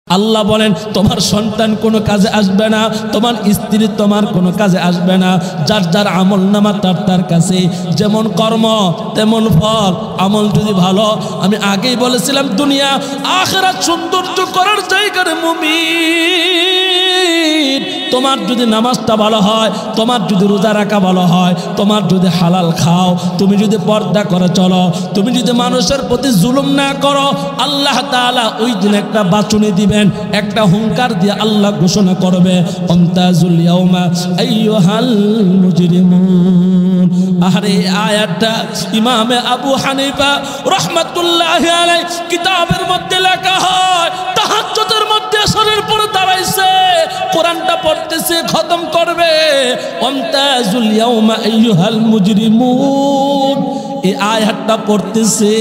আল্লাহ বলেন তোমার সন্তান কোনো কাজে আসবে না, তোমার স্ত্রী তোমার কোনো কাজে আসবে না। যার যার আমল নামা তার কাছে, যেমন কর্ম তেমন ফল। আমল যদি ভালো, আমি আগেই বলেছিলাম দুনিয়া আখিরাত সৌন্দর্য করার জায়গার মুমিন। তোমার যদি নামাজটা ভালো হয়, তোমার যদি রোজা রাখা ভালো হয়, তোমার যদি হালাল খাও, তুমি যদি পর্দা করে চলো, তুমি যদি মানুষের প্রতি জুলুম না করো, আল্লাহ তাআলা ওই দিন একটা বাঁচুনি দিবেন, একটা হুঙ্কার দিয়ে আল্লাহ ঘোষণা করবে আমতাজুল ইয়াউমা আইয়ুহাল মুজরিমুন। আরে আয়াতটা ইমামে আবু হানিফা রাহমাতুল্লাহি আলাইহি কিতাবের মধ্যে লেখা হয়, তাহাজ্জুদের মধ্যে শরীর পরে দাঁড়াইছে, কোরআনটা পড়তেছে, খতম করবে আমতাজুল ইয়াউমা আইয়ুহাল মুজরিমুন। এই আয়াতটা পড়তেছে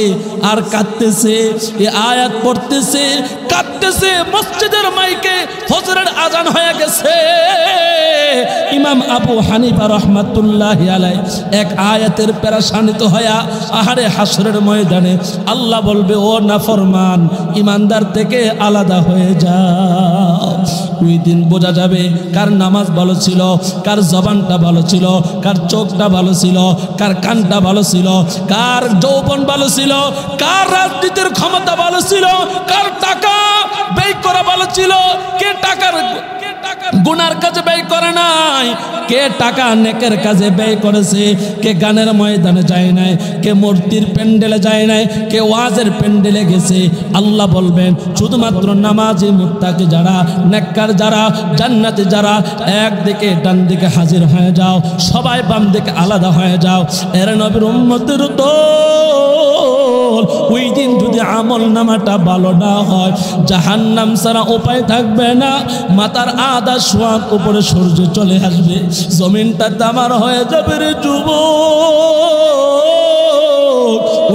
আর কাঁদতেছে, এই আয়াত পড়তেছে কাঁদতেছে। মসজিদের মাইকে ফজরের আজান হয়ে গেছে। ইমাম আবু হানিফা রাহমাতুল্লাহি আলাইহি এক আয়াতের পেরেশানিত হয়া আহারে হাসরের ময়দানে আল্লাহ বলবে, ও নাফরমান, ইমানদার থেকে আলাদা হয়ে যাও। ওই দিন বোঝা যাবে কার নামাজ ভালো ছিল, কার জবানটা ভালো ছিল, কার চোখটা ভালো ছিল, কার কানটা ভালো ছিল, কার যৌবন ভালো ছিল, কার রাজনীতির ক্ষমতা ভালো ছিল, কার টাকা ব্যয় করা ভালো ছিল, কে টাকার গুনার কাজে ব্যয় করে নাই, কে টাকা নেকের কাজে ব্যয় করেছে, কে গানের ময়দানে যায় নাই, কে মূর্তির প্যান্ডেলে যায় নাই, কে ওয়াজের প্যান্ডেলে গেছে। আল্লাহ বলবেন শুধুমাত্র নামাজি মুত্তাকি যারা, নেককার যারা, জান্নাতি যারা, একদিকে ডান দিকে হাজির হয়ে যাও, সবাই বাম দিকে আলাদা হয়ে যাও। এর নবীর উম্মতের দল ওই দিন যদি আমল নামাটা ভালো না হয়, জাহান্নাম ছাড়া উপায় থাকবে না। মাথার আধা সোয়াক উপরে সূর্য চলে আসবে, জমিনটা তামার হয়ে যাবে রে যুবক।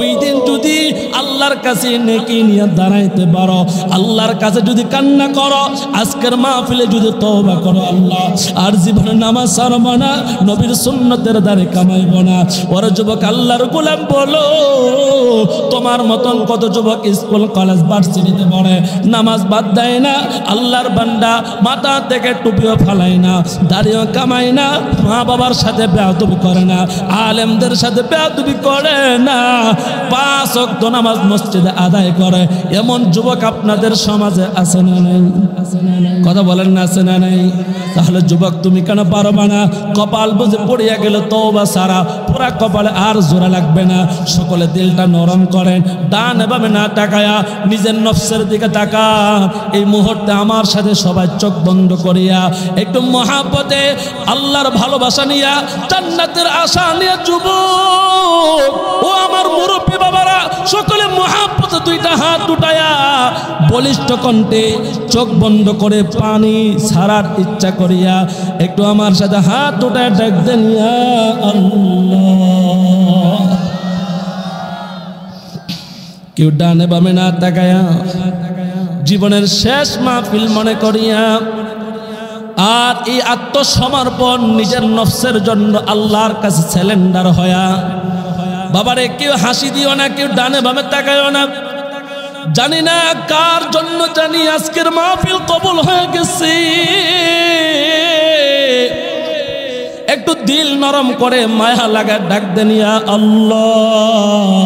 ওই দিন যদি আল্লাহর কাছে নেকি নিয়ে দাঁড়াইতে পারো, আল্লাহর কাছে যদি কান্না করো, আজকের মাহফিলে যদি তওবা করো, আল্লাহ আর জীবনে নামাজ ছাড়বো না, নবীর সুন্নতের দ্বারে কামাইব না। ওর যুবক আল্লাহর গোলাম বলো, তোমার মতন কত যুবক স্কুল কলেজ ভার্সিটিতে পড়ে, নামাজ বাদ দেয় না, আল্লাহর বান্দা মাথা থেকে টুপিও ফালায় না, দাড়িও কামায় না, মা বাবার সাথে বেয়াদবি করে না, আলেমদের সাথে বেয়াদবি করে না, 5 ওয়াক্ত নামাজ মসজিদে আদায় করে। এমন যুবক আপনাদের সমাজে আছে না নাই? কথা বলেন না, আছে না নাই? তাহলে যুবক তুমি কেন পারবা না? কপাল বুঝে পড়িয়া গেল তওবা সারা, পুরা কপালে আর জোড়া লাগবে না। সকলে দিলটা নরম করেন, ডান এভাবে না তাকায়া নিজের নফসের দিকে তাকান। এই মুহূর্তে আমার সাথে সবাই চোখ বন্ধ করিয়া একটু মহাব্বতে আল্লাহর ভালোবাসা নিয়া, জান্নাতের আশা নিয়ে যুবক ও আমার মুরব্বী বাবারা, সকলে মহাব্বতে দুইটা হাত উঠায়া বলিষ্ঠ কণ্ঠে চোখ বন্ধ করে পানি ছাড়ার ইচ্ছা করিয়া একটু আমার সাথে হাত উঠায় ডাক দেন, ইয়া আল্লাহ। কেউ ডানে বামে না তাকায়া জীবনের শেষ মাহফিল মনে করিয়া আর এই আত্মসমর্পণ নিজের নফসের জন্য আল্লাহর কাছে স্যালেন্ডার হয়া, বাবারে কেউ হাসি দিও না, কেউ ডানে বামে তাকায়ও না। জানি না কার জন্য, জানি আজকের মাহফিল কবুল হয়ে গেছে। একটু দিল নরম করে মায়া লাগা ডাক দেন, ইয়া আল্লাহ।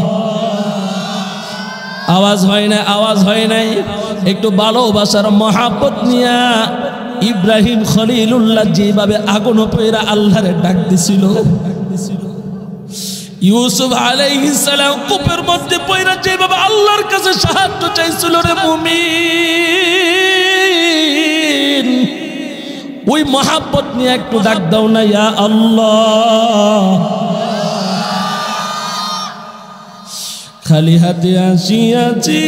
আওয়াজ হয় না, আওয়াজ হয় নাই। একটু ভালোবাসার মহাব্বত নিয়া ইব্রাহিম খলিলুল্লাহ যেভাবে আগুন পয়রা আল্লাহরে ডাক দিছিল, ইউসুফ আলাইহিস সালাম কূপের মধ্যে পয়রা যেভাবে আল্লাহর কাছে সাহায্য চাইছিল রে মুমিন, ওই মহাব্বত নিয়ে একটু ডাক দাও না, ইয়া আল্লাহ। খালি হাতে আসিয়াছি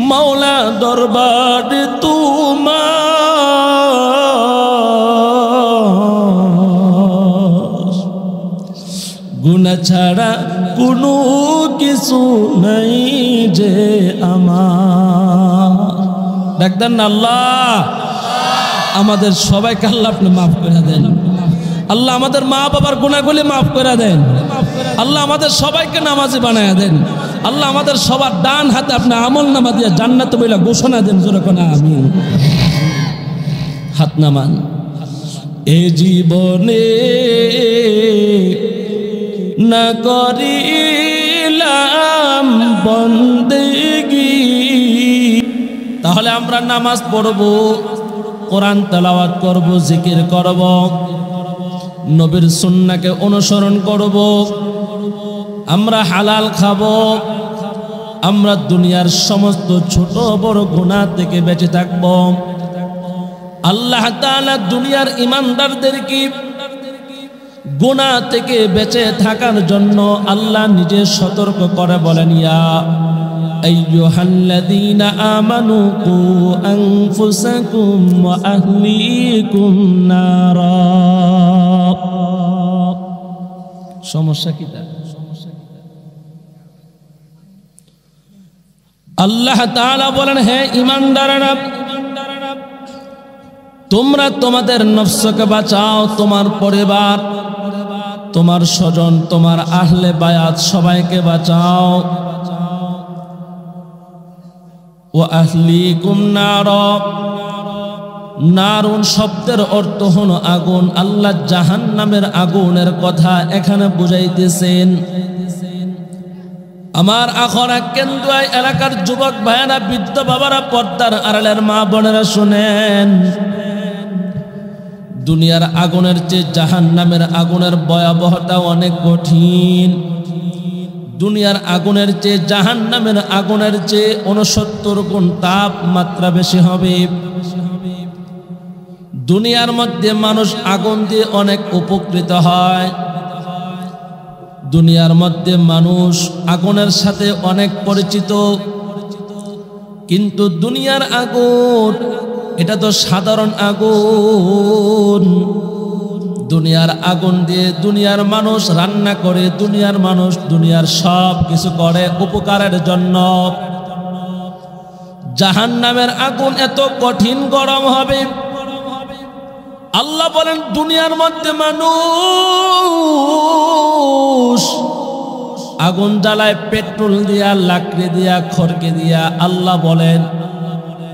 মাওলা দরবারে তোমার, গুনাহ ছাড়া কোনো কিছু নাই যে আমার। ডাকতেন না আল্লাহ, আমাদের সবাইকে আল্লাহ আপনি মাফ করে দেন। আল্লাহ আমাদের মা বাবার গুনাহগুলি মাফ করে দেন। আল্লাহ আমাদের সবাইকে নামাজি বানায়া দেন। আল্লাহ আমাদের সবার ডান হাতে আপনি আমলনামা দিয়ে জান্নাতে বইলা ঘোষণা দেন, জোরে কোনা আমিন। হাত নামান। এ জীবনে না করিলাম বন্দেগী, তাহলে আমরা নামাজ পড়ব, কোরআন তেলাওয়াত করব, জিকির করব, নবীর সুন্নাহকে অনুসরণ করব, আমরা হালাল খাব, আমরা দুনিয়ার সমস্ত ছোট বড় গুনাহ থেকে বেঁচে থাকব। আল্লাহ তাআলা দুনিয়ার ঈমানদারদেরকে গুনাহ থেকে বেঁচে থাকার জন্য আল্লাহ নিজে সতর্ক করে বলেন, ইয়া আইয়ুহাল্লাযীনা আমানু কু আনফুসাকুম ওয়া আহলিকুম নারা। সমস্যা কি তা? আল্লাহ তাআলা বলেন, হে ঈমানদাররা, তোমরা তোমাদের নফসকে বাঁচাও, তোমার পরিবার, তোমার স্বজন, তোমার আহলে বায়াত সবাইকে বাঁচাও। ও আহলিকুম নার, নারুন শব্দের অর্থ হলো আগুন। আল্লাহ জাহান্নামের আগুনের কথা এখানে বুঝাইতেছেন। আমার আখরা কেন্দ্রায় এলাকার যুবক ভাইয়েরা, বৃদ্ধ বাবারা, পর্দার আড়ালের মা বোনেরা শুনেন, দুনিয়ার আগুনের চেয়ে জাহান্নামের আগুনের ভয়াবহতা অনেক কঠিন। দুনিয়ার আগুনের চেয়ে জাহান্নামের আগুনের চেয়ে 69 গুণ তাপমাত্রা বেশি হবে। দুনিয়ার মধ্যে মানুষ আগুন দিয়ে অনেক উপকৃত হয়, দুনিয়ার মধ্যে মানুষ আগুনের সাথে অনেক পরিচিত, কিন্তু দুনিয়ার আগুন এটা তো সাধারণ আগুন। দুনিয়ার আগুন দিয়ে দুনিয়ার মানুষ রান্না করে, দুনিয়ার মানুষ দুনিয়ার সব কিছু করে উপকারের জন্য। জাহান্নামের আগুন এত কঠিন গরম হবে। আল্লাহ বলেন, দুনিয়ার মধ্যে মানুষ আগুন জ্বালায় পেট্রোল দিয়া, লাকড়ি দিয়া, খড়কে দিয়া। আল্লাহ বলেন,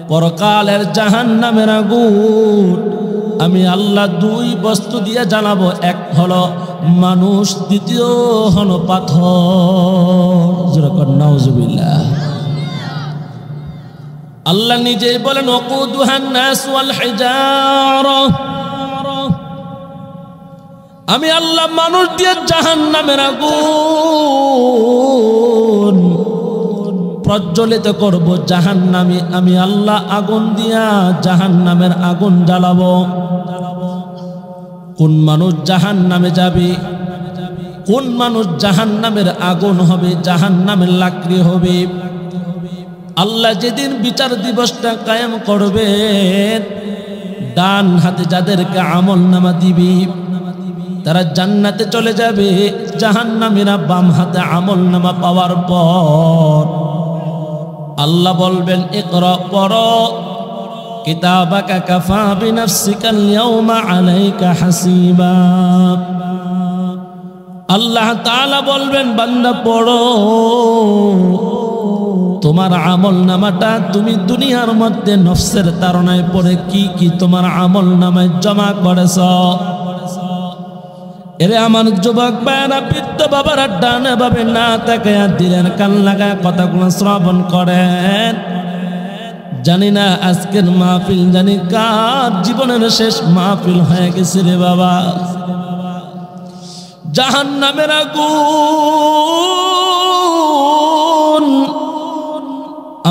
পরকালের জাহান্নামের আগুন আমি আল্লাহ 2 বস্তু দিয়ে জ্বালাবো। এক হলো মানুষ, দ্বিতীয় হলো পাথর। যেরকম নাউজুবিল্লাহ। আল্লাহ নিজেই বলেন, ওয়াকুদুহান নাস ওয়াল হিজারা, আমি আল্লাহ মানুষ দিয়ে জাহান্নামের আগুন প্রজ্বলিত করব। জাহান্নামী আমি আল্লাহ আগুন দিয়া জাহান্নামের আগুন জ্বালাবো। কোন মানুষ জাহান্নামে যাবে, কোন মানুষ জাহান্নামের আগুন হবে, জাহান্নামের লাকড়ি হবে। আল্লাহ যেদিন বিচার দিবসটা কায়েম করবেন, ডান হাতে যাদেরকে আমল নামা দিবি তারা জান্নাতে চলে যাবে, জাহান্নামীরা বাম হাতে আমল নামা পাওয়ার পর আল্লাহ বলবেন, ইকরা, পড়ো, কিতাবাকা কাফা বিনাফসিকাল ইয়াউমা আলাইকা হাসিবা। আল্লাহ তাআলা বলবেন, বান্দা পড়ো, তোমার আমল নামাটা তুমি দুনিয়ার মধ্যে নফসের তাড়নায় পড়ে কি কি তোমার আমল নামায় জমা করেছ। এরে আমার যুবক ভাইরা, বৃদ্ধ বাবারা, ডানে বামে না তাকায়া দিলেন কান লাগায় কথাগুলো শ্রবণ করেন। জানি না আজকের মাহফিল জানি কার জীবনের শেষ মাহফিল হয়ে গেছে রে বাবা। জাহান্নামের আগুন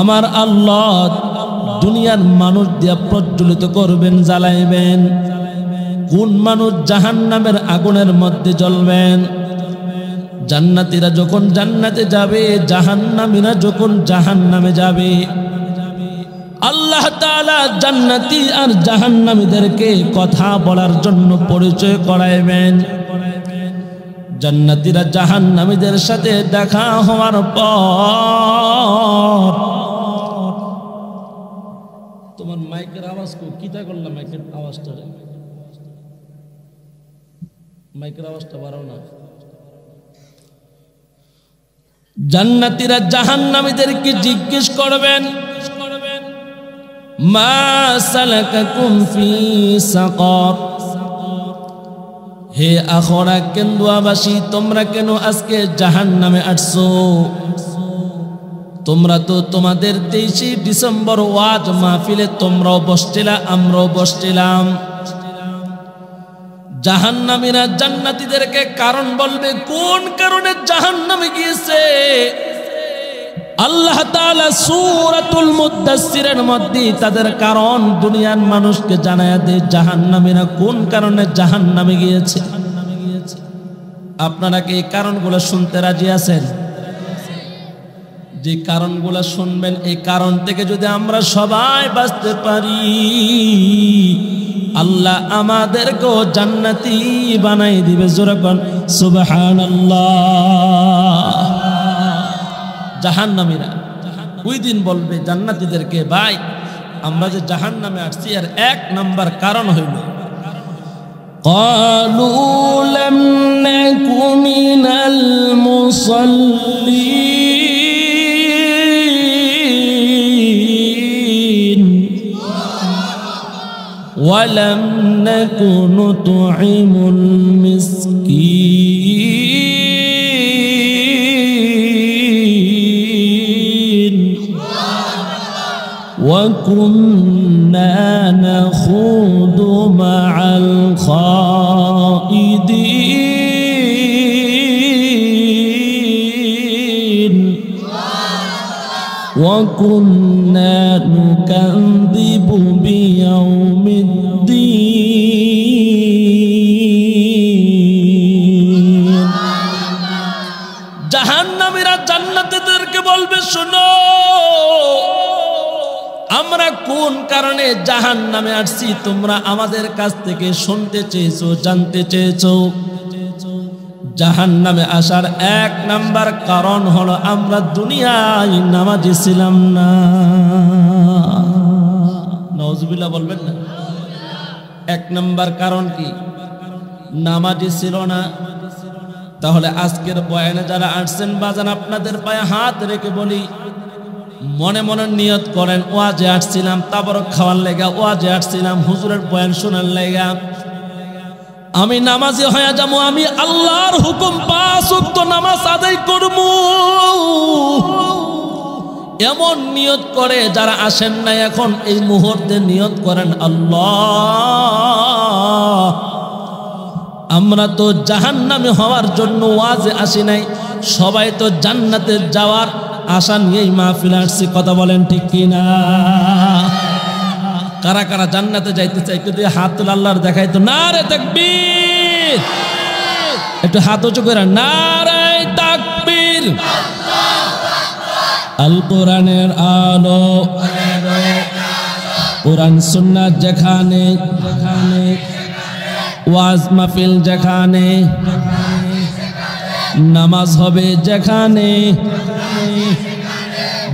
আমার আল্লাহ দুনিয়ার মানুষ দিয়া প্রজ্বলিত করবেন, জ্বালাইবেন। কোন মানুষ জাহান্নামের আগুনের মধ্যে জ্বলবেন? জান্নাতীরা যখন জান্নাতে যাবে, জাহান্নামীরা যখন জাহান্নামে যাবে। আল্লাহ তাআলা জান্নাতি আর জাহান্নামীদেরকে কথা বলার জন্য পরিচয় করাইবেন। জান্নাতীরা জাহান্নামীদের সাথে দেখা হওয়ার পর, তোমার মাইকের আওয়াজ কিটা করলাম, মাইকের আওয়াজটা বাড়াও না। জান্নাতীরা জাহান্নামীদেরকে জিজ্ঞেস করবেন, মা সালাকাকুম ফি সাকার, হে আখরা কেন্দুয়াবাসী, তোমরা কেন আজকে জাহান্নামে আসছো? তোমরা তো তোমাদের 23 ডিসেম্বর ওয়াজ মাহফিলে তোমরাও বসছিলা, আমরাও বসছিলাম। জাহান্নামীরা জান্নাতীদেরকে কারণ বলবে, কোন কারণে জাহান্নামে গিয়েছে? আল্লাহ তাআলা সূরাতুল মুদ্দাসসিরের মধ্যে তাদের কারণ দুনিয়ার মানুষকে জানায়া দেয়, জাহান্নামীরা কোন কারণে জাহান্নামে গিয়েছে। আপনারা কি এই কারণগুলো শুনতে রাজি আছেন? যে কারণগুলো শুনবেন, এই কারণ থেকে যদি আমরা সবাই বাঁচতে পারি, আল্লাহ আমাদেরকেও জান্নাতি বানাই দিবে। জোরে কোন সুবহানাল্লাহ। জাহান্নামীরা ওই দিন বলবে জান্নাতীদেরকে, ভাই আমরা যে জাহান্নামে আসছি এর 1 নাম্বার কারণ হইল, ক্বালু লাম নাকু মিনাল মুসাল্লিন ওয়া লাম নাকু নুতঈমুল মিসকিন وَكُنَّا نَخُوضُ مَعَ الْخَائِضِينَ وَكُنَّا نُكَذِّبُ بِيَوْمِ الدِّينِ। জাহান্নামীরা জান্নাতীদেরকে বলবে, শোনো, আমরা কোন কারণে জাহান্নামে আসছি তোমরা আমাদের কাছ থেকে শুনতে চেয়েছো, জানতে চেয়েছো। জাহান্নামে আসার 1 নাম্বার কারণ হলো আমরা দুনিয়ায় নামাজি ছিলাম না। নাউজুবিল্লাহ বলবেন না? 1 নাম্বার কারণ কি? নামাজি ছিল না। তাহলে আজকের বয়ানে যারা আসছেন বাজান, আপনাদের পায়ে হাত রেখে বলি, মনে মনে নিয়ত করেন, ওয়াজে আসছিলাম তাবারক খাওয়ার লেগা, ওয়াজে আসছিলাম হুজুরের বয়ান শোনার লেগা, আমি নামাজি হয়ে যাবো, আমি আল্লাহর হুকুম 5 ওয়াক্ত নামাজ আদায় করব। এমন নিয়ত করে যারা আসেন না এখন এই মুহূর্তে নিয়ত করেন, আল্লাহ আমরা তো জাহান্নামে হওয়ার জন্য ওয়াজে আসি নাই, সবাই তো জান্নাতে যাওয়ার আশা নিয়েই মাহফিল আসছি। কথা বলেন ঠিক কিনা? কারা কারা জান্নাতে যাইতে চাই একটু হাত তুলে আল্লাহর দেখাইতো। নারে তাকবীর, একটু হাত উঁচু করে নারে তাকবীর। আল কোরআনের আলো, কোরআন সুন্নাত যেখানে, ওয়াজ মাহফিল যেখানে, নামাজ হবে যেখানে,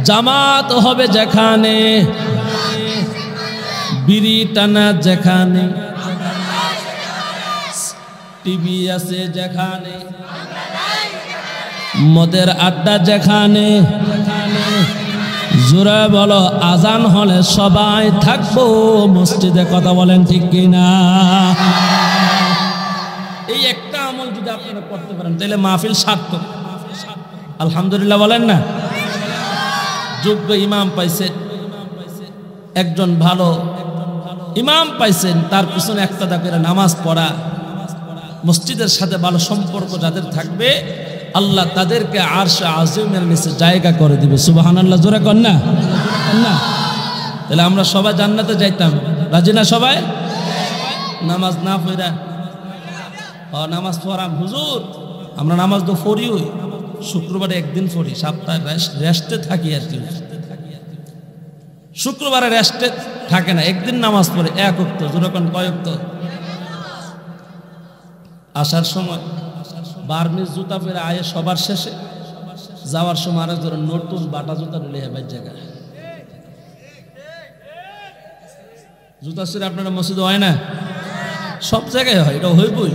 জামাত হবে যেখানে, বিড়ি টানা যেখানে, টিভি আছে যেখানে, মদের আড্ডা যেখানে, জোরে বলো আজান হলে সবাই থাকবো মসজিদে। কথা বলেন ঠিক কিনা? এই একটা আমল যদি আপনারা করতে পারেন তাহলে মাহফিল সার্থক। আলহামদুলিল্লাহ বলেন না? যোগ্য ইমাম পাইছেন, একজন ভালো ইমাম পাইছেন, তার পিছনে একটা করে নামাজ পড়া, মসজিদের সাথে ভালো সম্পর্ক যাদের থাকবে আল্লাহ তাদেরকে আরশে আজিমের নিচে জায়গা করে দিবে। সুবহানাল্লাহ জোরে কর না? তাহলে আমরা সবাই জান্নাতে যাইতাম, রাজি না সবাই? নামাজ না পড়া, নামাজ পড়াম হুজুর, আমরা নামাজ তো পড়ি, ওই শুক্রবারে একদিন পড়ি, সপ্তাহে রেস্টে থাকি আর কি। শুক্রবারে রেস্টে থাকে না, একদিন নামাজ পড়ে 1 ওয়াক্ত। যেরকম কয় ওয়াক্ত? আসার সময় বার্মিজ জুতা পরে আয়ে সবার শেষে, যাওয়ার সময় আরেক ধরনের নতুন বাটা জুতা নিলে হেবার জায়গায় জুতা ছেড়ে আপনারা মসজিদে হয় না? সব জায়গায় হয়, এটা হইবই।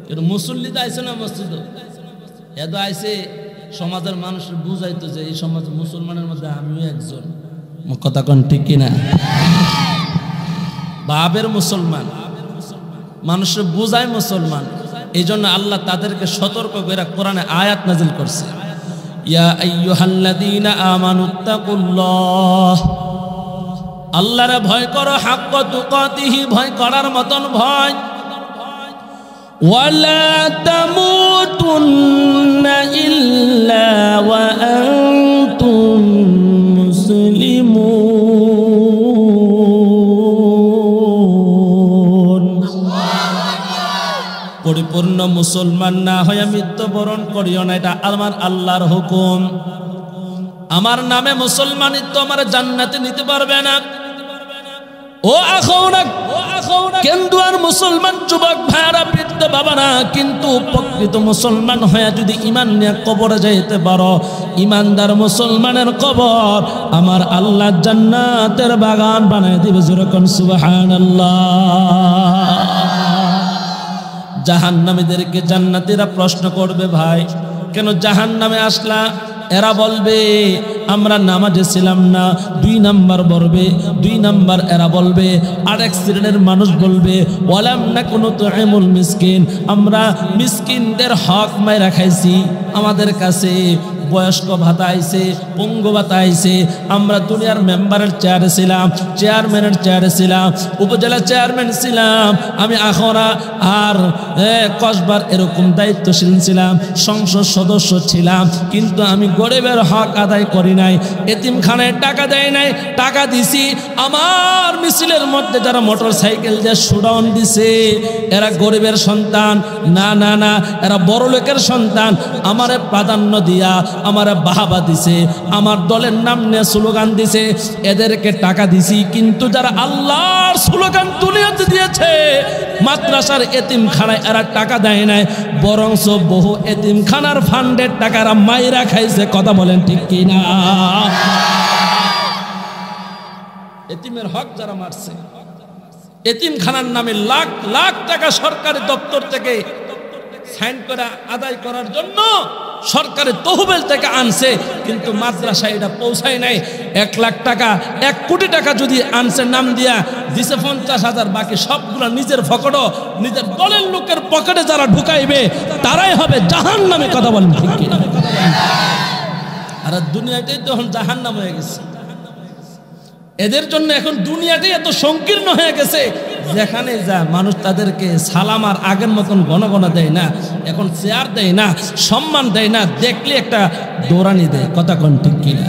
কিন্তু মুসল্লি তো আইসে না মসজিদ, এত আইসে সমাজের মানুষ বুঝাইতো যে এই সমাজ মুসলমানের মধ্যে আমিও একজন। কথা কোন ঠিক কিনা? বাবের মুসলমান, মানুষের বুঝায় মুসলমান। এই জন্য আল্লাহ তাদেরকে সতর্ক করে কোরআনে আয়াত নাজিল করছে, ইয়া আইয়ুহাল্লাযীনা আমানুত্তাকুল্লাহ, আল্লাহরে ভয় করো, হাক্ক তুকাতিহি, ভয় করার মতন ভয়। ওয়ালা তামুতুন্না ইল্লা ওয়া আনতুম মুসলিমুন। পরিপূর্ণ মুসলমান না হয়ে মৃত্যুবরণ করিও না, এটা আমার আল্লাহর হুকুম। আমার নামে মুসলমানিত্ব আমার জান্নাতে নিতে পারবে না। ও আখাউনা, কেন্দুয়ার মুসলমান যুবক ভাইরা, বৃদ্ধ বাবারা, কিন্তু প্রকৃত মুসলমান হয়ে যদি ঈমান নিয়ে কবরে যাইতে পারো, ঈমানদার মুসলমানের কবর আমার আল্লাহ জান্নাতের বাগান বানায় দিবে। যেরকম সুবহানাল্লাহ। জাহান্নামীদেরকে জান্নাতীরা প্রশ্ন করবে, ভাই কেন জাহান্নামে আসলা? এরা বলবে আমরা নামাজে ছিলাম না। 2 নাম্বার বলবে, 2 নাম্বার এরা বলবে। আরেক শ্রেণীর মানুষ বলবে ওয়ালাম নাকুনু তুইমুল মিসকিন, আমরা মিসকিনদের হক মাইরা খাইছি, আমাদের কাছে বয়স্ক ভাতা আইছে, পঙ্গু ভাতা আইছে, আমরা দুনিয়ার মেম্বারের চেয়ারে ছিলাম, চেয়ারম্যানের চেয়ারে ছিলাম, উপজেলা চেয়ারম্যান ছিলাম, আমি আখরা আর কসবার এরকম দায়িত্বশীল ছিলাম, সংসদ সদস্য ছিলাম, কিন্তু আমি গরিবের হক আদায় করি নাই, এতিমখানায় টাকা দেয় নাই। টাকা দিছি আমার মিছিলের মধ্যে যারা মোটর সাইকেল দিয়ে শোডাউন দিছে এরা গরিবের সন্তান না, না না, এরা বড় লোকের সন্তান। আমারে প্রাধান্য দিয়া আমারে বাহাবা দিছে, আমার দলের নাম নিয়ে স্লোগান দিছে, এদেরকে টাকা দিছি। কিন্তু যারা আল্লাহর স্লোগান দুনিয়াতে দিয়েছে, মাদ্রাসার এতিমখানায় এরা টাকা দেয় নাই, বরঞ্চ বহু এতিমখানার ফান্ডের টাকা এরা মাইরা খাইছে। কথা বলেন ঠিক কিনা? এতিমের হক যারা মারছে, এতিমখানার নামে লাখ লাখ টাকা সরকারি দপ্তর থেকে সাইন করে আদায় করার জন্য সরকারের তহবিল থেকে আনছে, কিন্তু মাদ্রাসায় এটা পৌঁছায় নাই। 1 লাখ টাকা, 1 কোটি টাকা যদি আনছে নাম দিয়া, দিছে 50,000, বাকি সবগুলো নিজের পকেটে, নিজের দলের লোকের পকেটে যারা ঢুকাইবে তারাই হবে জাহান্নামী। কথা বলেন ঠিক কিনা? আর দুনিয়াটাই তো এখন জাহান্নাম হয়ে গেছে। এদের জন্য এখন দুনিয়াটাই এত সংকীর্ণ হয়ে গেছে, যেখানে যা মানুষ তাদেরকে সালাম আর আগের মতন ঘন ঘন দেয় না, এখন চেয়ার দেয় না, সম্মান দেয় না, দেখলে একটা দৌড়ানি দেয়। কথা কোন ঠিক কিনা?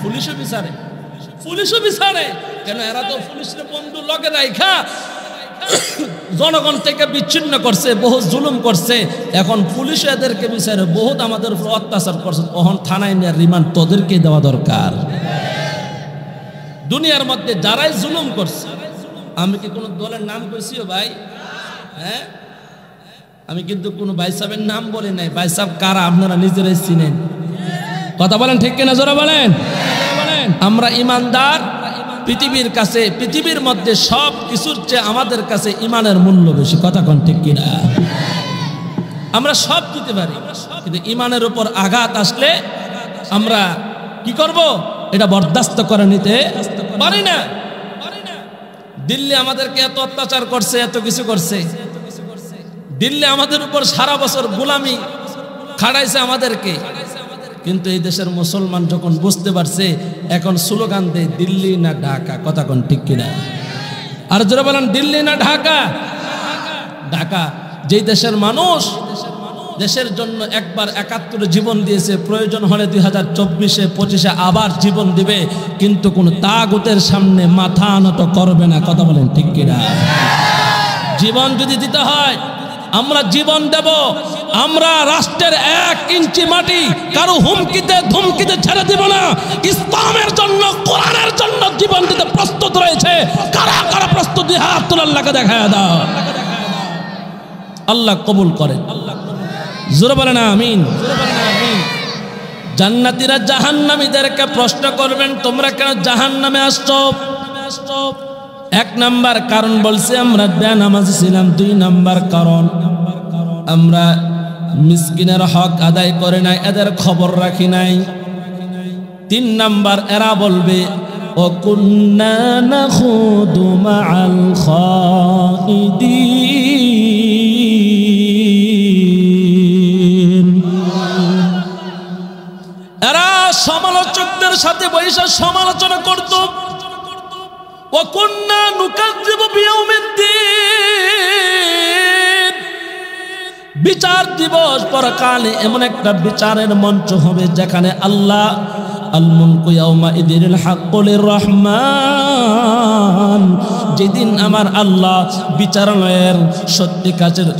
পুলিশও বিচারে, পুলিশও বিচারে কেন? এরা তো পুলিশের বন্ধু লগে রাইখা জনগণ থেকে বিচ্ছিন্ন করছে, বহু জুলুম করছে। এখন পুলিশ এদেরকে বিচারে, বহুত আমাদের উপর অত্যাচার করছে, তখন থানায় নিয়ে রিমান্ড তোদেরকে দেওয়া দরকার। দুনিয়ার মধ্যে যারাই জুলুম করছে, আমি কি কোনো দলের নাম কইছি ভাই? হ্যাঁ, আমি কিন্তু কোনো ভাই সাহেবের নাম বলি নাই। ভাই সাহেব কারা আপনারা নিজেরাই চিনেন। কথা বলেন ঠিক কিনা? জোরে বলেন। আমরা ইমানদার। পৃথিবীর কাছে, পৃথিবীর মধ্যে সব কিছুর চেয়ে আমাদের কাছে ইমানের মূল্য বেশি। কথা কোন ঠিক কিনা? আমরা সব দিতে পারি, কিন্তু ইমানের উপর আঘাত আসলে আমরা কি করব? এটা বরদাস্ত করে নিতে পারি না। দিল্লি আমাদেরকে এত অত্যাচার করছে, এত কিছু করছে। দিল্লি আমাদের উপর সারা বছর গোলামি খাড়াইছে আমাদেরকে, কিন্তু এই দেশের মুসলমান যখন বুঝতে পারছে, এখন স্লোগান দেয় দিল্লি না ঢাকা। কথা কোন ঠিক কিনা? আর যারা বলেন দিল্লি না ঢাকা? ঢাকা। যেই দেশের মানুষ দেশের জন্য একবার 71 জীবন দিয়েছে, প্রয়োজন হলে 2024-এ 25-এ আবার জীবন দিবে, কিন্তু কোন তাগুতের সামনে মাথা নত করবে না। কথা বলেন ঠিক কিনা? জীবন যদি দিতে হয় আমরা জীবন দেব। আমরা রাষ্ট্রের 1 ইঞ্চি মাটি কারো হুমকিতে ধুমকিতে ছেড়ে দিব না। ইসলামের জন্য, কোরআনের জন্য জীবন দিতে প্রস্তুত রয়েছে। কারা কারা প্রস্তুত? হাত তুলে আল্লাহকে দেখায় দাও। আল্লাহ কবুল করেন। জোরে বলেন আমিন। জান্নাতীরা জাহান্নামীদেরকে প্রশ্ন করবেন, তোমরা কেন জাহান্নামে আসছো? 1 নাম্বার কারণ বলছে আমরা বেনামাজি ছিলাম। 2 নাম্বার কারণ আমরা মিসকিনের হক আদায় করে নাই, এদের খবর রাখি নাই। 3 নাম্বার, এরা বলবে ও কুন্না নাখুদু মাআল খাইদিন। এরা সমালোচকদের সাথে বৈশা সমালোচনা করত। ও কুন্না নুকাযযিবু বিয়াউমিদ্দিন, বিচার দিবস পরকালে এমন একটা বিচারের মঞ্চ হবে যেখানে আল্লাহ আল মুলকু ইয়াউমা ইদিনিল হাক্কু লিররহমান, যেদিন আমার আল্লাহ বিচারালয়ের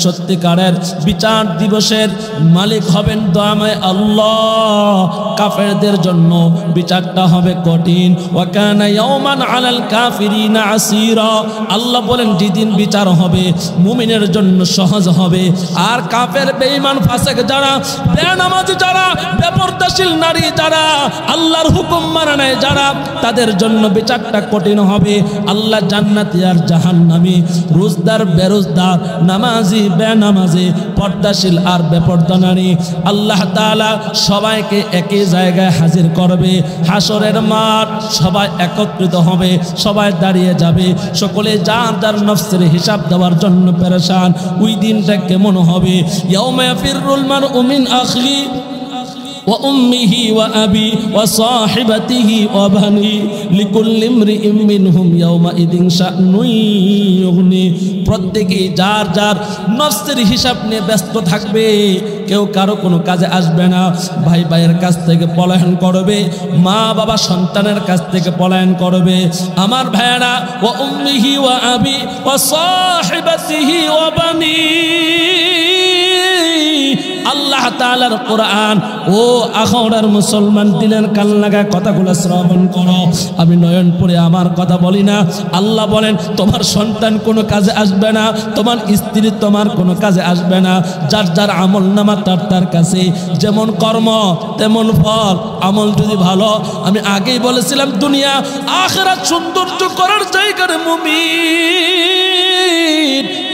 সত্যিকারের বিচার দিবসের মালিক হবেন দয়াময় আল্লাহ। কাফেরদের জন্য বিচারটা হবে কঠিন। ওয়া কানা ইয়াউমান আলাল কাফিরিনা আসীরা, আল্লাহ বলেন যেদিন বিচার হবে মুমিনের জন্য সহজ হবে, আর কাফের বেঈমান ফাসিক যারা, বেনামাজি যারা, বেপরদাশীল নারী যারা, আল্লাহর হুকুম মানে নাই যারা, তাদের জন্য বিচারটা কঠিন হবে। আল্লাহ জান্নাতি আর জাহান্নামী, রোজদার বেরোজদার, নামাজি বেনামাজি, পর্দাশীল আর বেপর্দা নারী, আল্লাহ তাআলা সবাইকে একই জায়গায় হাজির করবে। হাসরের মাঠ, সবাই একত্রিত হবে, সবাই দাঁড়িয়ে যাবে, সকলে যার যার নফসের হিসাব দেওয়ার জন্য পেরেশান। ওই দিনটা কেমন হবে? ইয়াউমা ইয়াফিরুল মারউ মিন আখিহি ওয়া উম্মিহি ওয়া আবি ওয়া সাহিবাতিহি ওয়া বানি লিকুল্লি ইমরিইম মিনহুম ইয়াউমা ইদিন শা'নুন ইউগনি। প্রত্যেকেই যার যার নফসের হিসাব নিয়ে ব্যস্ত থাকবে, কেউ কারো কোনো কাজে আসবে না। ভাই ভাইয়ের কাছ থেকে পলায়ন করবে, মা বাবা সন্তানের কাছ থেকে পলায়ন করবে। আমার ভাইয়েরা, ওয়া উম্মিহি ওয়া আবি ওয়া সাহিবাতিহি ওয়া বানি। আল্লাহ তাআলার কোরআন, ও আখড়ার মুসলমান দিলের কান লাগায় কথাগুলো শ্রবণ করো। আমি নয়ন পড়ে আমার কথা বলি না। আল্লাহ বলেন তোমার সন্তান কোনো কাজে আসবে না, তোমার স্ত্রী তোমার কোনো কাজে আসবে না। যার যার আমল নামা তার তার কাছে, যেমন কর্ম তেমন ফল। আমল যদি ভালো, আমি আগেই বলেছিলাম দুনিয়া আখিরাত সৌন্দর্য করার জায়গার মুমিন।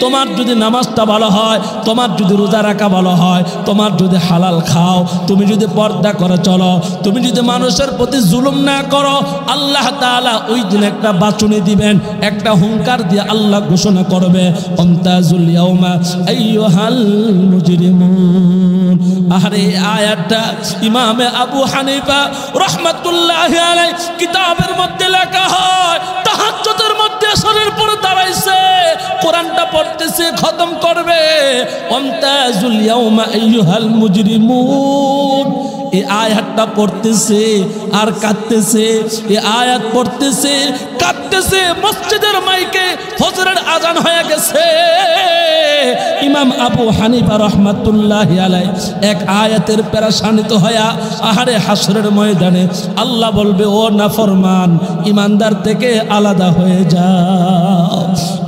তোমার যদি নামাজটা ভালো হয়, তোমার যদি রোজা রাখা ভালো হয়, তোমার যদি হালাল খাও, তুমি যদি পর্দা করে চলো, তুমি যদি মানুষের প্রতি জুলুম না করো, আল্লাহ তাআলা ওই দিন একটা বাচনি দিবেন, একটা হুঙ্কার দিয়ে আল্লাহ ঘোষণা করবে আমতাজুল ইয়াউমা আইয়ুহাল মুজরিমুন। আরে আয়াতটা ইমামে আবু হানিফা রাহমাতুল্লাহি আলাইহি কিতাবের মধ্যে লেখা হয়, তাহাজ্জুদের মধ্যে আসরের পরে দাঁড়াইছে, কোরআনটা পড়তেছে, খতম করবে আমতাজুল ইয়াউমা আইয়ুহাল মুজরিমুন। এই আয়াতটা পড়তেছে আর কাঁদতেছে, এই আয়াত পড়তেছে কাঁদতেছে। মসজিদের মাইকে ফজরের আজান হয়ে গেছে। ইমাম আবু হানিফা রাহমাতুল্লাহি আলাইহি এক আয়াতের পেরেশানিত হয়া আহারে হাসরের ময়দানে আল্লাহ বলবে, ও নাফরমান, ইমানদার থেকে আলাদা হয়ে যাও।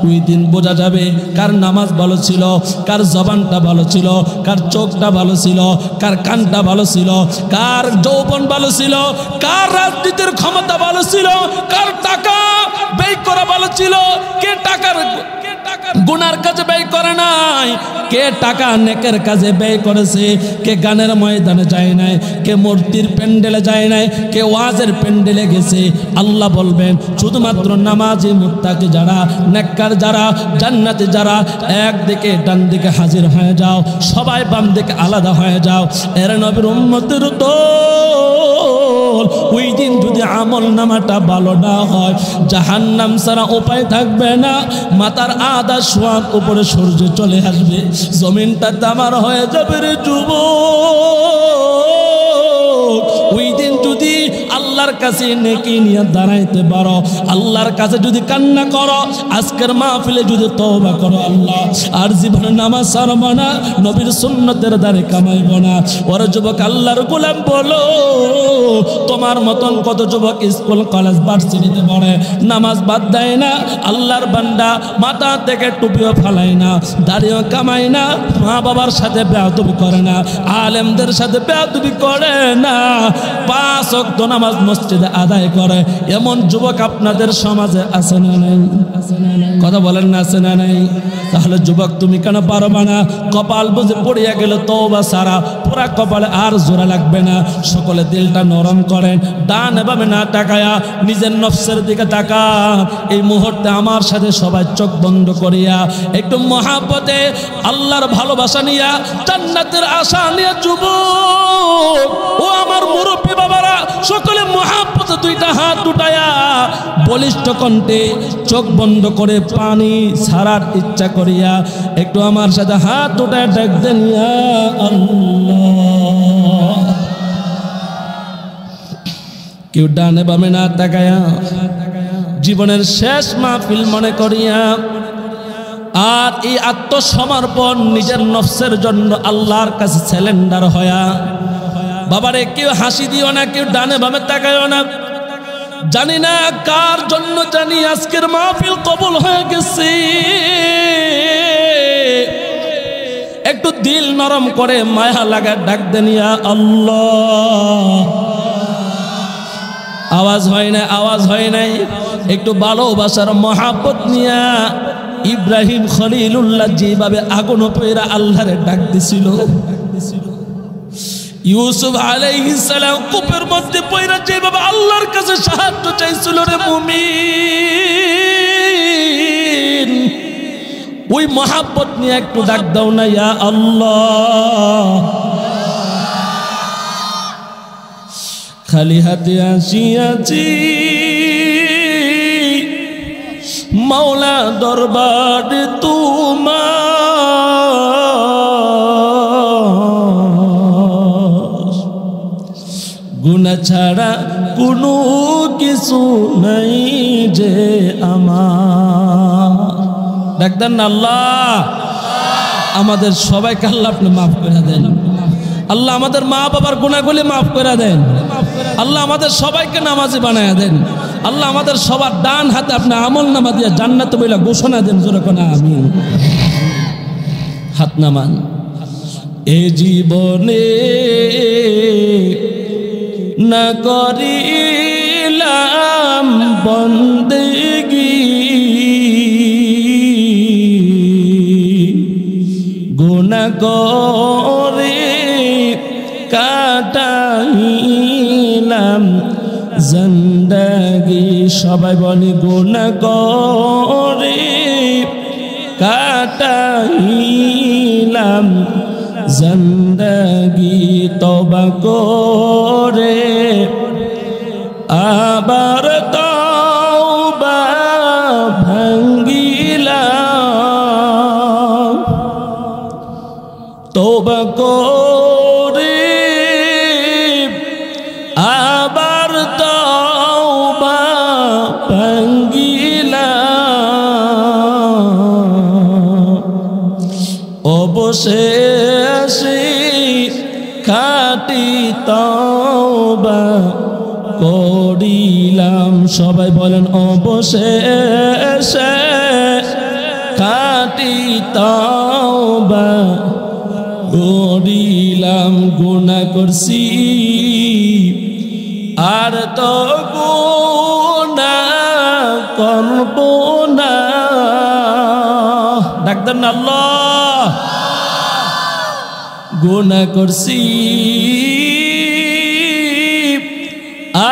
ওই দিন বোঝা যাবে কার নামাজ ভালো ছিল, কার জবানটা ভালো ছিল, কার চোখটা ভালো ছিল, কার কানটা ভালো ছিল, কার যৌবন ভালো ছিল, কার রাজনীতির ক্ষমতা ভালো ছিল, কার টাকা ব্যয় করা ভালো ছিল, কে টাকার গুনার কাজে ব্যয় করে নাই, কে টাকা নেকের কাজে ব্যয় করেছে, কে গানের ময়দানে যায় নাই, কে মূর্তির প্যান্ডেলে যায় নাই, কে ওয়াজের প্যান্ডেলে গেছে। আল্লাহ বলবেন শুধুমাত্র নামাজি মুত্তাকি যারা, নেককার যারা, জান্নাতি যারা, একদিকে ডান দিকে হাজির হয়ে যাও, সবাই বাম দিকে আলাদা হয়ে যাও। এর নবীর উম্মতের দল, ওই দিন যদি আমল নামাটা ভালো না হয়, জাহান্নাম ছাড়া উপায় থাকবে না। মাতার আধা সোয়াদ উপরে সূর্য চলে আসবে, জমিনটা তামার হয়ে যাবে রে যুবক। ওই দিন যদি আল্লাহর কাছে নেকি নিয়ে দাঁড়াইতে পারো, আল্লাহর কাছে যদি কান্না করো, আজকের মাহফিলে যদি তওবা করো, আল্লাহ আর জীবনে নামাজ ছাড়ব না, নবীর সুন্নতের দ্বারে কামাইব না। ওরে যুবক, আল্লাহর গোলাম বলো, তোমার মতন কত যুবক স্কুল কলেজ ভার্সিটিতে পড়ে, নামাজ বাদ দেয় না, আল্লাহর বান্দা মাথা থেকে টুপিও ফালায় না, দাড়িও কামায় না, মা বাবার সাথে বেয়াদবি করে না, আলেমদের সাথে বেয়াদবি করে না, 5 ওয়াক্ত নামাজ মসজিদে আদায় করে এমন যুবক আপনাদের সমাজে আছে না নাই? কথা বলেন না, আছে না নাই? তাহলে যুবক তুমি কেন পারবা না? কপাল বুঝে পড়িয়া গেল তওবা সারা, পুরা কপালে আর জোড়া লাগবে না। সকলে দিলটা নরম করেন, ডান এভাবে না তাকায়া নিজের নফসের দিকে তাকান। এই মুহূর্তে আমার সাথে সবাই চোখ বন্ধ করিয়া একটু মহাব্বতে আল্লাহর ভালোবাসা নিয়া জান্নাতের আশা নিয়ে যুবক ও আমার মুরব্বী বাবারা সকলে মহাব্বতে দুইটা হাত উঠায়া বলিষ্ঠ কণ্ঠে চোখ বন্ধ করে পানি ছাড়ার ইচ্ছা করিয়া একটু আমার সাথে হাত উঠায় ডাক দেন ইয়া আল্লাহ। কেউ ডানে বামে না তাকায়া জীবনের শেষ মাহফিল মনে করিয়া আর এই আত্মসমর্পণ নিজের নফসের জন্য আল্লাহর কাছে সিলিন্ডার হয়া বাবারে কেউ হাসি দিও না, কেউ ডানে বামে তাকায়ও না। জানি না কার জন্য জানি আজকের মাহফিল কবুল হয়ে গেছে। একটু দিল নরম করে মায়া লাগা ডাক দেন ইয়া আল্লাহ। আওয়াজ হয় না, আওয়াজ হয় নাই। একটু ভালোবাসার মহাব্বত নিয়া ইব্রাহিম খলিলুল্লাহ যেভাবে আগুন পয়রা আল্লাহরে ডাক দিছিল, ইউসুফ আলাইহিস সালাম কূপের মধ্যে পয়রা যেভাবে আল্লাহর কাছে সাহায্য চাইছিল রে মুমিন, ওই মহাব্বত নিয়ে একটু ডাক দাও না ইয়া আল্লাহ। খালি হাতে আসিয়াছি মাওলা দরবার তোমার, গুনাহ ছাড়া কোনো কিছু নাই যে আমার। ডাকতেন না আল্লাহ, আমাদের সবাইকে আল্লাহ আপনি মাফ করে দেন। আল্লাহ আমাদের মা বাবার গুনাহগুলি মাফ করে দেন। আল্লাহ আমাদের সবাইকে নামাজি বানায়া দেন। আল্লাহ আমাদের সবার ডান হাতে আপনি আমল নামা দিয়ে জান্নাত বইলা ঘোষণা দেন। জোরে কোনা আমিন। হাত নামান। এ জীবনে না করিলাম বন্দেগি, গুনাহ করে কাটাইলাম জিন্দেগি। সবাই বলি গুনাহ করে কাটাইলাম জিন্দেগি, তওবা করে আবার তওবা ভাঙ্গিলাম, তওবা করে আবার তওবা ভাঙ্গিলাম, অবশেষে খাঁটি তওবা করিলাম। সবাই বলেন অবশেষে খাঁটি তওবা করিলাম। গুনাহ করছি আর তো গুনাহ করব না। ডাকতেন না আল্লাহ। গুনাহ করছি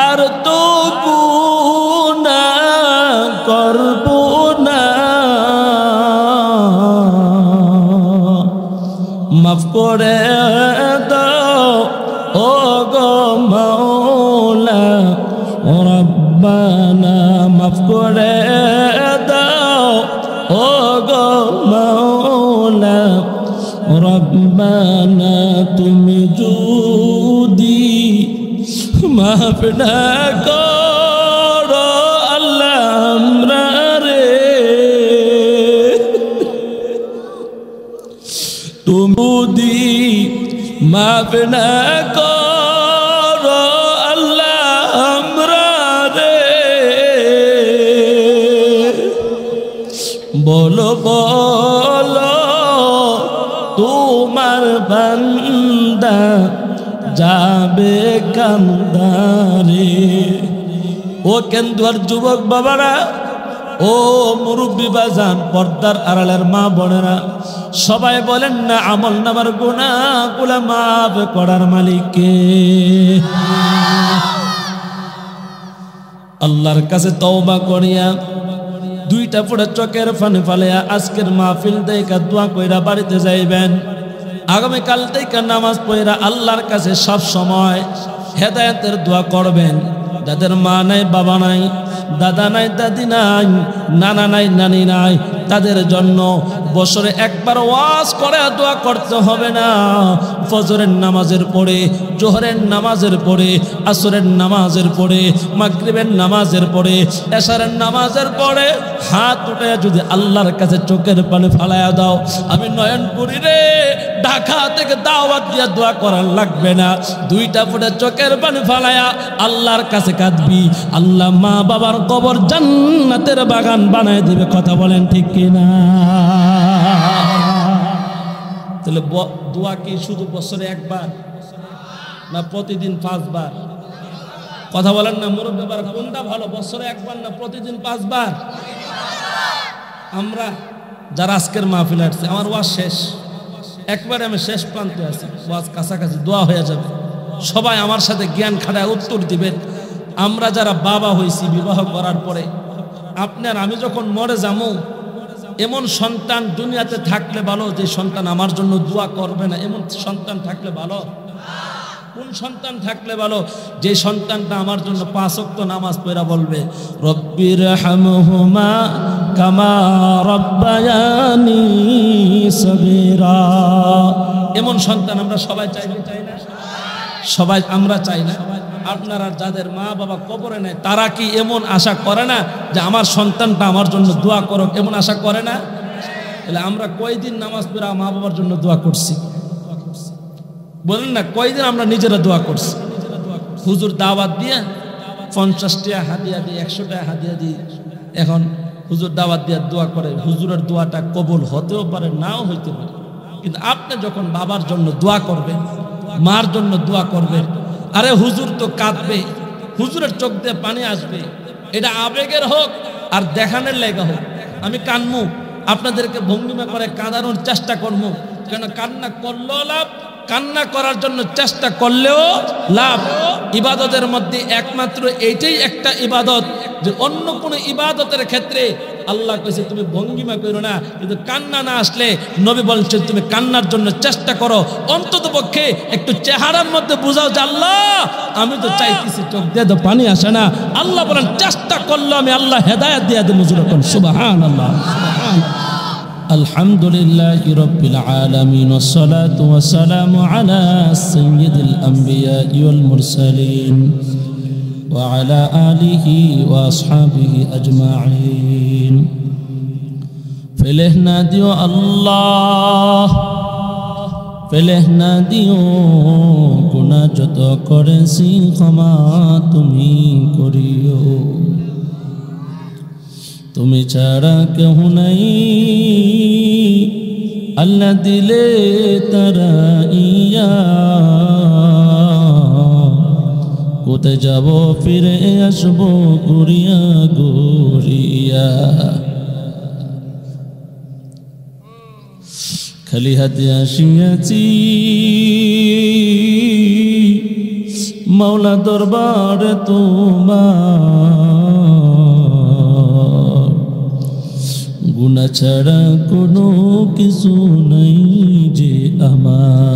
আর তো গুনাহ করব না। মাফ করে দাও ও গো মাওলা রব্বানা, মাফ করে দাও ও গো মাওলা রব্বানা। তুমি যদি মাফ না করো আল্লাহ আমরা রে, তুমি মাফ না করো আল্লাহ আমরা রে। বলো বলো তোমার বান্দা যাবে কান্দারে। ও কেন্দুয়ার যুবক বাবারা, ও মুরব্বী বাজান, পর্দার আড়ালের মা বোনেরা, সবাই বলেন না আমল নামার গুনাহগুলো মাফ করার মালিক কে? আল্লাহর কাছে তওবা করিয়া দুইটা ফোঁটা চোখের পানি ফালাইয়া আজকের মাহফিল থেকে দোয়া কইরা বাড়িতে যাইবেন। আগামীকাল থেকে নামাজ পড়া আল্লাহর কাছে সব সময় হেদায়েতের দোয়া করবেন। যাদের মা নাই, বাবা নাই, দাদা নাই, দাদি নাই, নানা নাই, নানি নাই, তাদের জন্য বছরে একবার ওয়াজ করে দোয়া করতে হবে না। ফজরের নামাজের পরে, জোহরের নামাজের পরে, আসরের নামাজের পরে, মাগরিবের নামাজের পরে, এশারের নামাজের পরে হাত উঠে যদি আল্লাহর কাছে চোখের পানি ফালাইয়া দাও, আমি নয়নপুরি রে ঢাকা থেকে দাওয়াত দিয়া দোয়া করার লাগবে না। দুইটা ফুটে চোখের পানি ফালাইয়া আল্লাহর কাছে কাঁদবি, আল্লাহ মা বাবার কবর জান্নাতের বাগান বানায় দিবে। কথা বলেন ঠিক কিনা? তাহলে দোয়া কি শুধু বছরে একবার না প্রতিদিন 5 বার? কথা বলেন না মুরব্বী বাবা, কোনটা ভালো, বছরে একবার না প্রতিদিন 5 বার? আমরা যারা আজকের মাহফিলে আসছে, আমার ওয়াজ শেষ, একবারে আমি শেষ প্রান্তে আছি, ওয়াজ কাছাকাছি, দোয়া হয়ে যাবে। সবাই আমার সাথে জ্ঞান খাটায় উত্তর দিবেন। আমরা যারা বাবা হয়েছি বিবাহ করার পরে, আপনার আমি যখন মরে যাবো, এমন সন্তান দুনিয়াতে থাকলে ভালো যে সন্তান আমার জন্য দোয়া করবে না, এমন সন্তান থাকলে ভালো? কোন সন্তান থাকলে ভালো? যে সন্তানটা আমার জন্য 5 ওয়াক্ত নামাজ পড়া বলবে রব্বির হামহুমা কামা রব্বায়ানি সগীরা। এমন সন্তান আমরা সবাই চাই না? সবাই আমরা চাই না? আপনারা যাদের মা বাবা কবরে নেয়, তারা কি এমন আশা করে না যে আমার সন্তানটা আমার জন্য দোয়া করুক? এমন আশা করে না? তাহলে আমরা কয়দিন নামাজ পড়া মা বাবার জন্য দোয়া করছি? বলেন না, কয়দিন আমরা নিজেরা দোয়া করছি? হুজুর দাওয়াত দিয়ে 50 টাকা হাদিয়া দিয়ে, 100 টাকা হাদিয়া দিয়ে, এখন হুজুর দাওয়াত দিয়ে দোয়া করে। হুজুরের দোয়াটা কবুল হতেও পারে, নাও হইতে পারে, কিন্তু আপনি যখন বাবার জন্য দোয়া করবেন, মার জন্য দোয়া করবেন, আরে হুজুর তো কাঁদবে, হুজুরের চোখ দিয়ে পানি আসবে, এটা আবেগের হোক আর দেখানোর লেগা হোক, আমি কানমু, আপনাদেরকে ভঙ্গিমা করে কাঁদানোর চেষ্টা করবো। কেন? কান্না করলেও লাভ, কান্না করার জন্য চেষ্টা করলেও লাভ। ইবাদতের মধ্যে একমাত্র এইটাই একটা ইবাদত যে অন্য কোনো ইবাদতের ক্ষেত্রে আল্লাহ কইছে তুমি ভঙ্গিমা করো না, কিন্তু কান্না না আসলে নবী বলছেন তুমি কান্নার জন্য চেষ্টা করো। অন্তত পক্ষে একটু চেহারার মধ্যে বুঝাও যে আল্লাহ আমি তো চাইতেছি, চোখ দিয়ে তো পানি আসে না। আল্লাহ বলেন চেষ্টা করলো আমি আল্লাহ হেদায়েত দিয়ে দেব। সুবহানাল্লাহ, সুবহানাল্লাহ। আলহামদুলিল্লাহি রাব্বিল আলামিন ওয়াসসালাতু ওয়াসসালামু আলা সাইয়্যিদিল আমবিয়া ওয়াল মুরসালিন ওয়া আলা আলিহি ওয়া আসহাবিহি আজমাইন। ফেলেহনা দিও আল্লাহ, ফেলেহনা দিও, গুনাহ যত করেছি ক্ষমা তুমি করিও। তুমি ছাড়া কেউ নাই, আল্লাহ দিলে তারা ইয়া, কোথায় যাব ফিরে আসবো ঘুরিয়া ঘুরিয়া। খালি হাতে আসিয়াছি মাওলা দরবার তোমার, গুনাহ ছাড়া কোনো কিছু নাই যে আমার।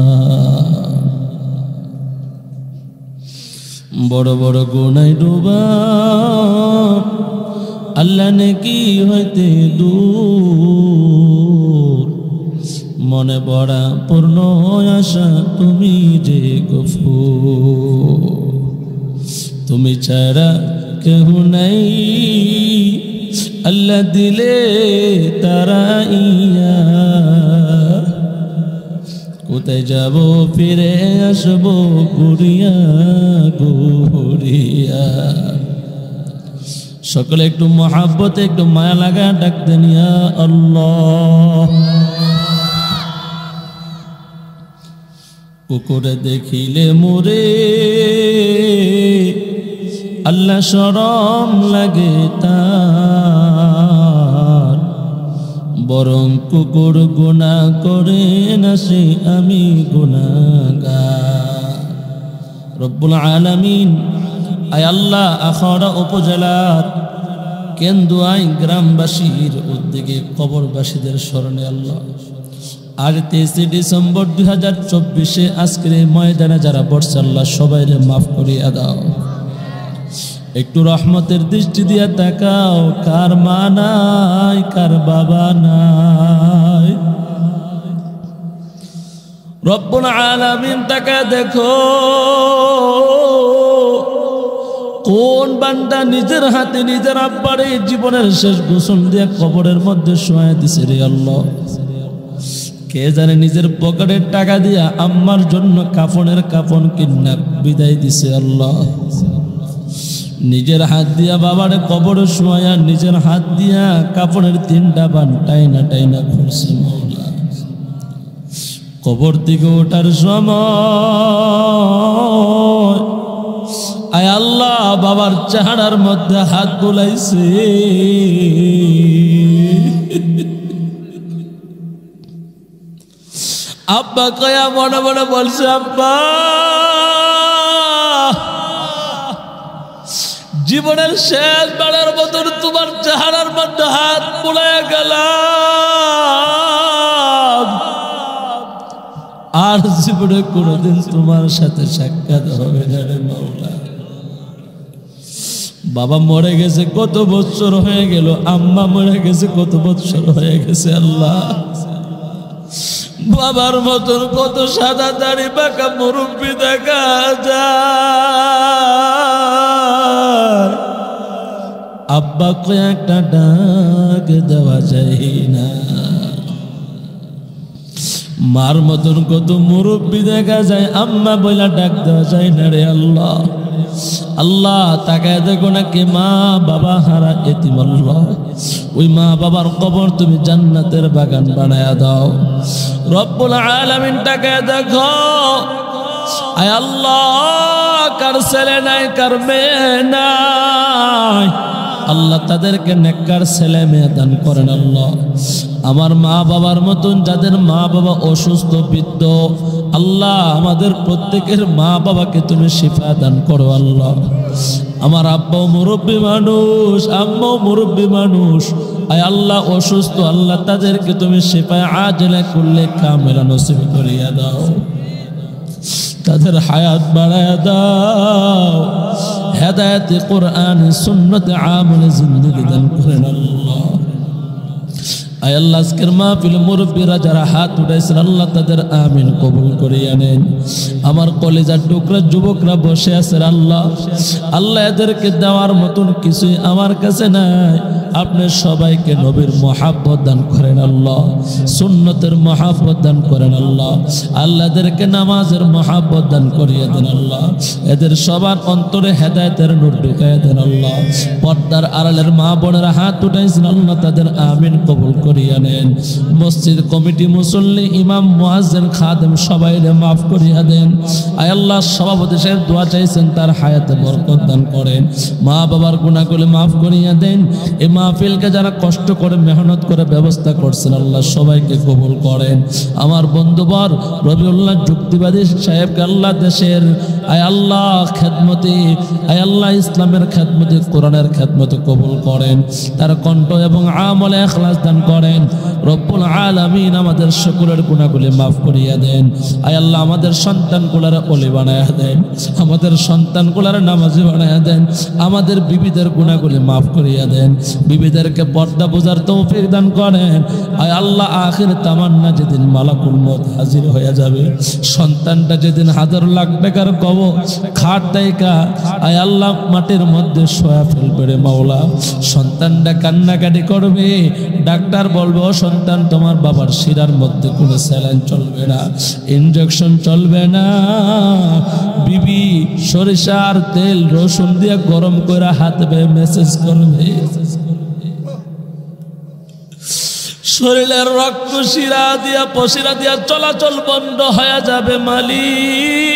বড় বড় গুনায় ডোবা আল্লাহ নেকি হইতে দূর, মনে বড়া পূর্ণ আশা তুমি যে গফুর। তুমি ছাড়া কেউ নাই, আল্লাহ দিলে তারা ইয়া, কোথায় যাব ফিরে আসবো ঘুরিয়া ঘুরিয়া। সকলে একটু মহাব্বতে একটু মায়া লাগা ডাক দেন ইয়া আল্লাহ। কুকুরে দেখিলে মোরে আল্লাহ শরম লাগে তার, বরং কুকুর গুনাহ করে না সে আমি গুনাহগার। রব্বুল আলামিন আয় আল্লাহ আখাউড়া উপজেলার কেন্দুয়াই গ্রামবাসীর উদ্যোগে কবরবাসীদের স্মরণে আল্লাহ আজ 23 ডিসেম্বর 2024 আজকের এই ময়দানে যারা বসছে আল্লাহ সবাইরে মাফ করিয়া দাও। একটু রহমতের দৃষ্টি দিয়া তাকাও, কার মা নাই, কার বাবা নাই। রব্বুল আলামিন তাকা দেখো, কোন বান্দা নিজের হাতে নিজের আব্বারে জীবনের শেষ গোসল দিয়ে কবরের মধ্যে শোয়া দিছে রে আল্লাহ। কে জানে নিজের পকেটের টাকা দিয়া আম্মার জন্য কাফনের কাফন কিনা বিদায় দিছে আল্লাহ। নিজের হাত দিয়া বাবারে কবরে শোয়া, নিজের হাত দিয়া কাফনের 3টা বান টাইনা টাইনা খুলছে মওলা। কবর থেকে ওঠার সময় আয় আল্লাহ বাবার চেহারার মধ্যে হাত বুলাইছে। আব্বা কয়া মনে মনে বলছে, আব্বা জীবনের শেষ বারের মতন তোমার চেহারার মধ্যে হাত বুলাইয়া গেলাম, আর জীবনে কোনোদিন তোমার সাথে সাক্ষাৎ হবে না রে মাওলা। বাবা মরে গেছে কত বছর হয়ে গেল, আম্মা মরে গেছে কত বছর হয়ে গেছে আল্লাহ। বাবার মতন কত সাদা দাড়ি পাকা মুরব্বি দেখা যায়, আব্বা কয়েকটা ডাক দেওয়া যায় না। মার মতন কত মুরব্বি দেখা যায়, আম্মা বইলা ডাক দেওয়া যায় না রে আল্লাহ। আল্লাহ তাকায় দেখো নাকি মা বাবা হারা এতিম আল্লাহ, ওই মা বাবার কবর তুমি জান্নাতের বাগান বানায়া দাও। রব্বুল আলামিন তাকায় দেখো, আয় আল্লাহ কার ছেলে নাই, কার মেয়ে নাই, আল্লাহ তাদেরকে নেককার ছেলে মেয়ে দান করেন আল্লাহ। আমার মা বাবার মতন যাদের মা বাবা অসুস্থ বৃদ্ধ, আল্লাহ আমাদের প্রত্যেকের মা বাবাকে তুমি শিফা দান করো আল্লাহ। আমার আব্বাও মুরব্বী মানুষ, আম্মাও মুরব্বী মানুষ, আয় আল্লাহ অসুস্থ, আল্লাহ তাদেরকে তুমি শিফায়ে আজলা কুল্লে কামিলা নসিব করিয়া দাও, তাদের হায়াত বাড়ায়া দাও, হেদায়েতে কোরআন সুন্নতে আমলে জিন্দেগি দান করেন আল্লাহ। আয় আল্লাহ আজকের মাহফিল মুরব্বীরা যারা হাত উঠাইছেন আল্লাহ তাদের আমিন কবুল করিয়া নেন। আমার কলেজার টুকরা যুবকরা বসে আছেন আল্লাহ, আল্লাহ এদেরকে দেওয়ার মতন কিছুই আমার কাছে নাই, আপনি সবাইকে নবীর মহাব্বত দান করেন আল্লাহ, সুন্নতের মহাব্বত দান করেন আল্লাহ। আল্লাহ এদেরকে নামাজের মহাব্বত দান করিয়ে দেন আল্লাহ, এদের সবার অন্তরে হেদায়েতের নূর ঢুকাইয়া দেন আল্লাহ। পর্দার আড়ালের মা বোনেরা হাত উঠাইছেন আল্লাহ তাদের আমিন কবুল করিয়া নেন। মসজিদ কমিটি, মুসল্লি, ইমাম, মুয়াজ্জিন, খাদেম সবাইরে মাফ করিয়া দেন। আয় আল্লাহ সভাপতি সাহেব দোয়া চাইছেন, তার হায়াতে বরকত দান করেন, মা বাবার গুনাহগুলো মাফ করিয়া দেন। এই মাহফিলকে যারা কষ্ট করে মেহনত করে ব্যবস্থা করছেন আল্লাহ সবাইকে কবুল করেন। আমার বন্ধুবর রবিউল্লাহ যুক্তিবাদী সাহেবকে আল্লাহ দেশের আয় আল্লাহ খেদমতি, আয় আল্লাহ ইসলামের খেদমতি, কোরআনের খেদমতি কবুল করেন, তার কণ্ঠ এবং আমলে ইখলাস দান করেন। রব্বুল আলামিন আমাদের সকলের গুনাহগুলি মাফ করিয়া দেন। আয় আল্লাহ আমাদের সন্তানগুলার ওলি বানায়া দেন, আমাদের সন্তানগুলার নামাজি বানায়া দেন, আমাদের বিবিদের গুনাহগুলি মাফ করিয়া দেন, বিবিদেরকে পর্দা বোঝার তৌফিক দান করেন। আয় আল্লাহ আখির তামান্না যেদিন মালাকুল মউত হাজির হয়ে যাবে, সন্তানটা যেদিন 1000 লাখ টাকার কবর খাট দেয়কা আয় আল্লাহ মাটির মধ্যে শোয়া ফেলবে রে মাওলা, সন্তানটা কান্নাকাটি করবে, ডাক্তার বলবে ও সন্তান তোমার বাবার শিরার মধ্যে কোনো স্যালাইন চলবে না, ইনজেকশন চলবে না, বিবি সরিষার তেল রসুন দিয়ে গরম করে হাত বেয়ে মেসেজ করবে, শরীরের রক্ত শিরা দিয়া পশিরা দিয়া চলাচল বন্ধ হয়ে যাবে মালিক।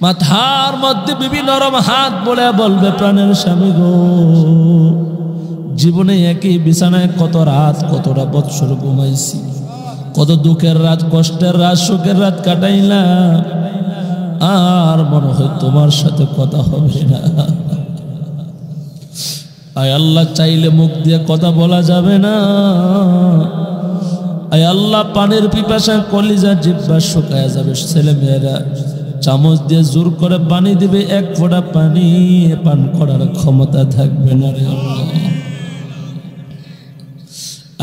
মাথার মধ্যে বিবি নরম হাত বলে বলবে, প্রাণের স্বামী গো, জীবনে একই বিছানায় কত রাত কতটা বৎসর ঘুমাইছি, কত দুঃখের রাত, কষ্টের রাত, সুখের রাত কাটাইলাম, আর মনে হয় তোমার সাথে কথা হবে না। আয় আল্লাহ, চাইলে মুখ দিয়ে কথা বলা যাবে না। আয় আল্লাহ, পানির পিপাসায় কলিজা জিহ্বা শুকায় যাবে। ছেলে মেয়েরা চামচ দিয়ে জোর করে পানি দিবে, এক ফোঁটা পানি পান করার ক্ষমতা থাকবে না রে আল্লাহ।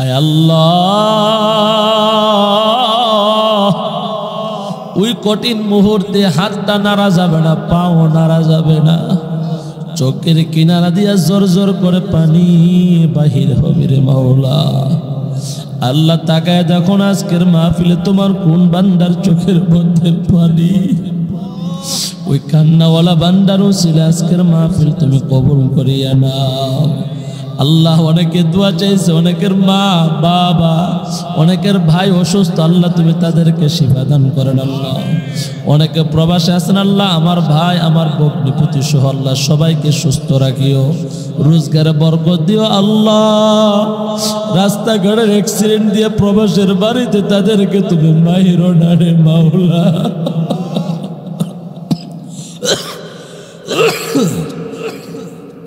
আয় আল্লাহ, ওই কঠিন মুহূর্তে হাতটা নাড়া যাবে না, পাও নাড়া যাবে না, চোখের কিনারা দিয়া জোর জোর করে পানি বাহির হবে রে মাওলা। আল্লাহ তাকায় দেখুন আজকের মাহফিলে তোমার কোন বান্দার চোখের মধ্যে পানি, ওই কান্নাওয়ালা বান্দারও ছিল আজকের মাহফিল তুমি কবুল করিয়া নাও। আল্লাহ, অনেকে দোয়া চাইছে, অনেকের মা বাবা, অনেকের ভাই অসুস্থ, আল্লাহ তুমি তাদেরকে শিফা দান করেন আল্লাহ। অনেকে প্রবাসে আছেন আল্লাহ, আমার ভাই আমার বকনি পুতি সহ আল্লাহ সবাইকে সুস্থ রাখিও, রোজগারে বরকত দিও আল্লাহ। রাস্তাঘাটের অ্যাক্সিডেন্ট দিয়ে প্রবাসের বাড়িতে তাদেরকে তুমি মাহির না রে মাওলা।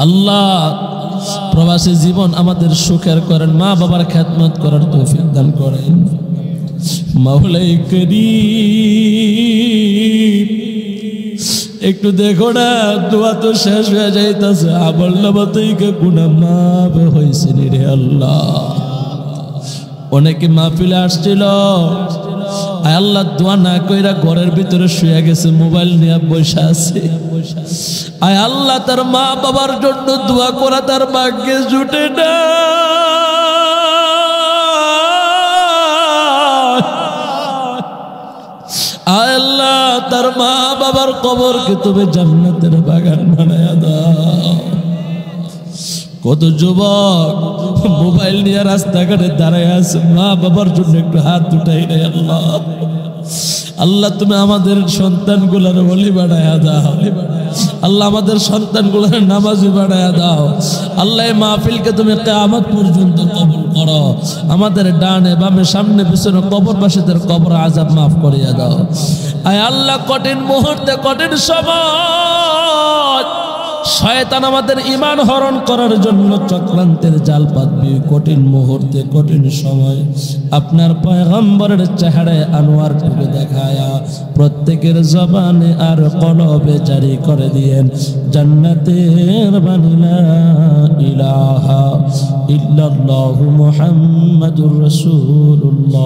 আল্লাহ, প্রবাসী জীবন আমাদের সুখের করেন, মা বাবার খেদমত করার তৌফিক দান করেন মাওলাই করিম। একটু দেখো না, দোয়া তো শেষ হয়ে যাইতেছে, আমল নামা থেকে গুনাহ মাফ হয়েছে রে আল্লাহ। অনেকে মাহফিলে আসছিল, আয় আল্লাহ দোয়া না কইরা ঘরের ভিতরে শুয়ে গেছে, মোবাইল নিয়ে বসে আছে। আয় আল্লাহ, তার মা বাবার জন্য দোয়া করা তার ভাগ্যে জুটে না। আয় আল্লাহ, তার মা বাবার কবরকে তুমি জান্নাতের বাগান বানায়া দাও। কত যুবক মোবাইল নিয়ে রাস্তাঘাটে দাঁড়ায় আছে, মা বাবার জন্য একটু হাত উঠাই নাই আল্লাহ। আল্লাহ, তুমি আমাদের সন্তানগুলোর ওলি বানায়া দাও আল্লাহ, আমাদের সন্তানগুলোর নামাজি বানায়া দাও আল্লাহ। এই মাহফিলকে তুমি কিয়ামত পর্যন্ত কবুল করো। আমাদের ডানে বামে সামনে পিছনে কবরবাসীদের কবর আযাব মাফ করিয়া দাও। আয় আল্লাহ, কঠিন মুহূর্তে কঠিন সময় শয়তান আমাদের ঈমান হরণ করার জন্য চক্রান্তের জাল পাতবে। কঠিন মুহূর্তে কঠিন সময় আপনার পয়গম্বরের চেহারায় আনোয়ারটুকু দেখায়া প্রত্যেকের জবানে আর কলবে জারি করে দিয়েন জান্নাতের বাণী লা ইলাহা ইল্লাল্লাহু মুহাম্মাদুর রাসূলুল্লাহ।